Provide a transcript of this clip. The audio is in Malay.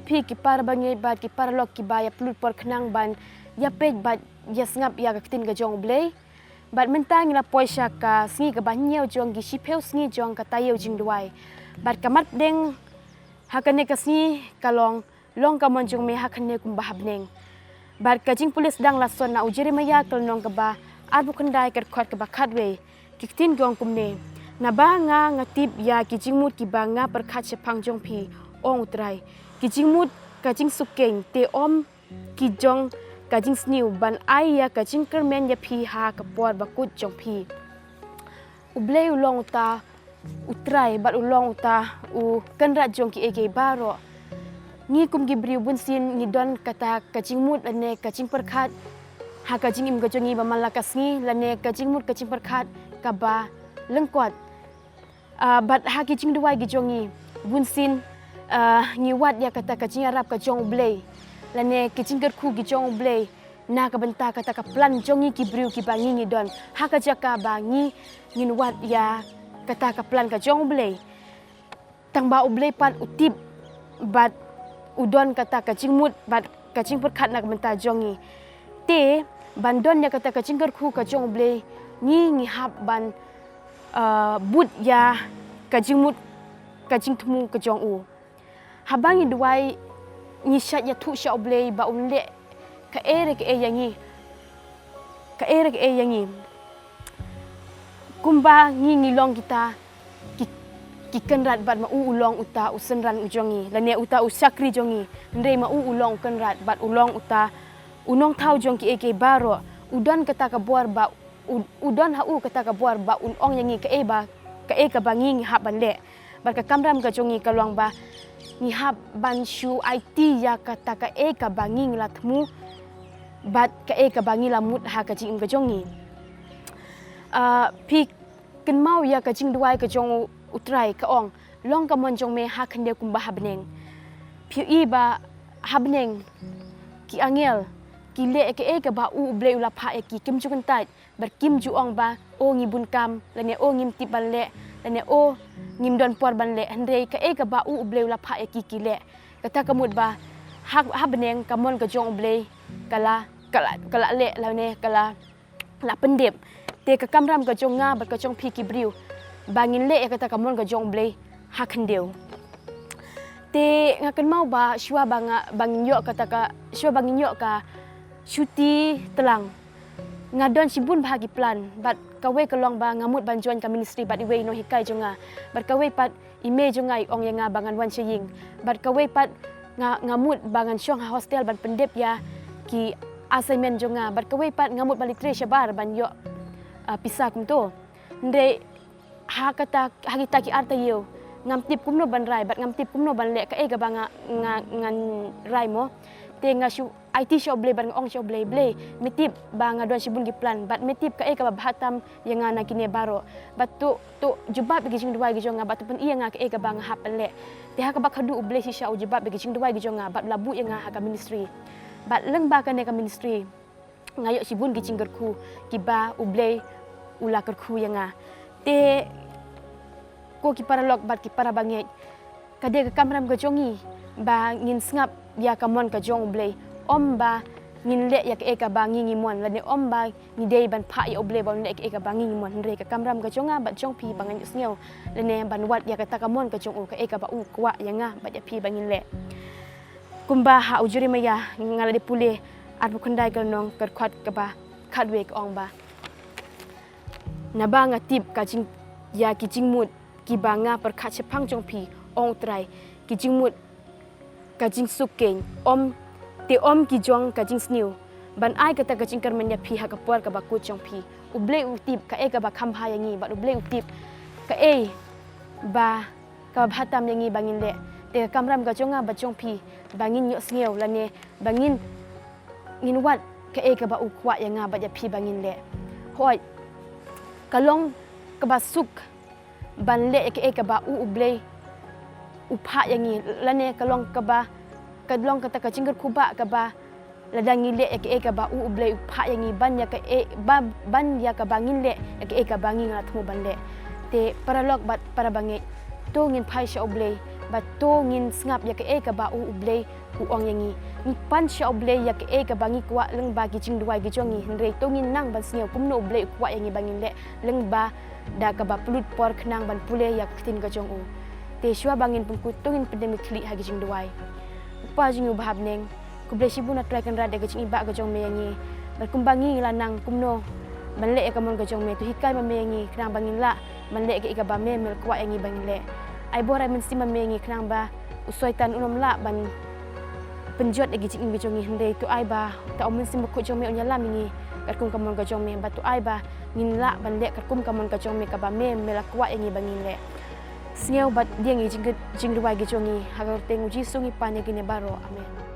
pi ki para bangai bat ki para lok ki ba ya pelut por kenang ban ya pej bat ya sengap ya ka tin ka jong blei bat mentang la poisha ka sngi ka ban nyeu jong gi shipeu sngi jong ka tayeu jing duai bat kamat deng hakane ka sngi kalong long ka monjong me hakane kum bahabneng bat ka jing polis dang la son na ujiri maya kal nong ka ba arbu kendai kat khot ka ba khatwe ki tin gong kum ne na ba nga ngatip ya ki jing mut ki ba nga per khat chepang jong pi ong utrai ki jing mut ka jing sukeng te om ki jong ka jing sniu ban ai ya ka jing kermen ya pi ha ka por ba kut jong pi ublei ulong uta utrai bat ulong uta u kanrat jong ki ege baro ni kum gi briu bun sin ni don kata ka jing mut ane ka jing perkhat ha ka jing im ga jongi ba malakas ni lane ka jing mut ka jing perkhat ka ba lengkwat bat ha ki jing duai gi jongi bun sin ni wat ya kata ka jing arab ka jong ublei lane ki jing ku gi jong ublei na ka benta kata ka plan jongi ki briu ki bangi ni don ha ka jaka bangi ngin wat ya kata ka plan ka jong ublei tang ba ublei pat utip bat udon kata ka jing mut bat ka jing perkhat na ka benta jongi te bandon ya kata ka jing ku ka jong ublei ni hab ban but ya ka jing mut ka jing temu ka jong u habangi duai ni syat ya tu sya ublei ba umle ka ere ke yangi ka ere ke yangi kumba ngi long kita ki kenrat bat ma ulong uta usenran ujongi lane uta usakri jongi ndei ma ulong kenrat bat ulong uta unong thau jong ki eke baro udon kata ka buar ba udon ha kata ka buar ba unong yangi ka ka bangi ha ban le bat ka kamram ka jongi ka long ba ni hab ban shu IT ya kata ka ka bangi la thmu bat ka ka bangi la mut ha ka jing ka jongi pi ken mau ya ka jing duai ka jong utrai ka ong long ka mon jong me ha khande kum ba habneng pi I ba habneng ki angel ki le ka ba ble ula pha ki kim ju kan tat bar kim ju ong ba o ngi bun kam lane o ngim ti ban le lane o ngim don por ban le hande ka ba ble ula pha ki le kata kamut ba habneng ka mon ka jong ble kala le lane kala la pendep te ka kamram ka jong nga ba ka jong pi ki briu bangin le kata kamon ka jong ble ha khandeu te ngakan mau ba shwa bangin yo kata ka shwa bangin yo ka syuti telang ngadon sibun bahagi plan bat kawe kelong ba ngamut banjuan ka ministry bat iwe no hikai jonga bat kawe pat ime jonga ong yang bangan wan cheying bat kawe pat ngamut bangan syong hostel ban pendep ya ki assignment jonga bat kawe pat ngamut balik tre syabar ban yo pisah kum to ndre ha kata hagita ki arta yo ngam tip kumno ban rai bat ngam tip kumno ban le ka ga banga ngan rai mo te nga shu IT shop ble ban ong shop ble mitip banga don sibun gi plan bat mitip ka ka bahatam yang na kine baro bat tu jubab gi jing duai gi jonga bat pen iya nga ka banga hap le te ha ka ba khadu ble si sha jubab gi jing duai gi jonga bat labu yang ha ka ministry bat leng ba ka ne ka ministry ngayo sibun gi jing gerku ki ba uble ula kerku yang te ko ki para lok bat ki para banget kade ka kamram ka jongi ba ngin sngap ya kamon ka jong ble om ba ngin le ya ka bangi ngimon la ne om ba ni dei ban pha ya ble ba le ka bangi ngimon re ka kamram ka jonga bat jong pi bangan sneu le ne ban wat ya ka takamon ka jong ka ba kwa yanga bat ya pi bangin le kumba ha ujuri maya ngala de pule arbu khandai ka nong ka khat ka ba khatwe ka ong ba naba nga tip ka jing ya ki jing mut ki banga per khat chepang jong pi ong trai ki jing mut ka jing sukeng om ki jong ka jing sniu ban ai kata ka jing kermen ya pi ha ka por ka ba ku jong pi uble utip ka ka ba kham ha yangi ba uble utip ka ba ka bhatam yangi bangin le te kamram ka jonga ba jong pi bangin yo sneu lane bangin ngin wat ka ba ukwa yanga ba ya pi bangin le hoi kalong ka ba suk ban le ka ba uble upha yangi lane kalong ka ba kadlong kata ka cingger kuba ka ba ladangi le ka ba uble upha yangi ban ya ka ban ya ka bangin le ka bangin la thu ban le te para lok bat para bangi to ngin phai sha uble bato ngin sngap ya ke ka ba ublei uong yangi ni pan sha ublei ya ke ka bangi kwa leng ba gi jing duai gi jongi hendrei to ngin nang ban sneu kumno ublei kwa yangi bangin le leng ba da ka ba pulut por khnang ban pule ya ktin ga jong u te shwa bangin pungku tungin pandemic kli ha gi jing duai pa jing u bahab neng kublei shibuna try kan rada ga jing iba ga jong me yangi berkumbangi lanang kumno ban le ka mon ga jong me tu hikai ma me yangi khnang bangin la ban le ke ka ba me mel kwa yangi bangin le ai borai men sima mengi khnang ba usoitan unom la ban penjot lagi jing bi jongi hende tu ai ba ta omen sim ko jong me onya la mingi kat kum kamon ka jong me ba tu ai ba ngin la ban le kat kum kamon ka jong me ka ba me melakwa yangi bangin le sneu bat diang jing duai gi jongi hagar tengu ji sungi pane gine baro amen.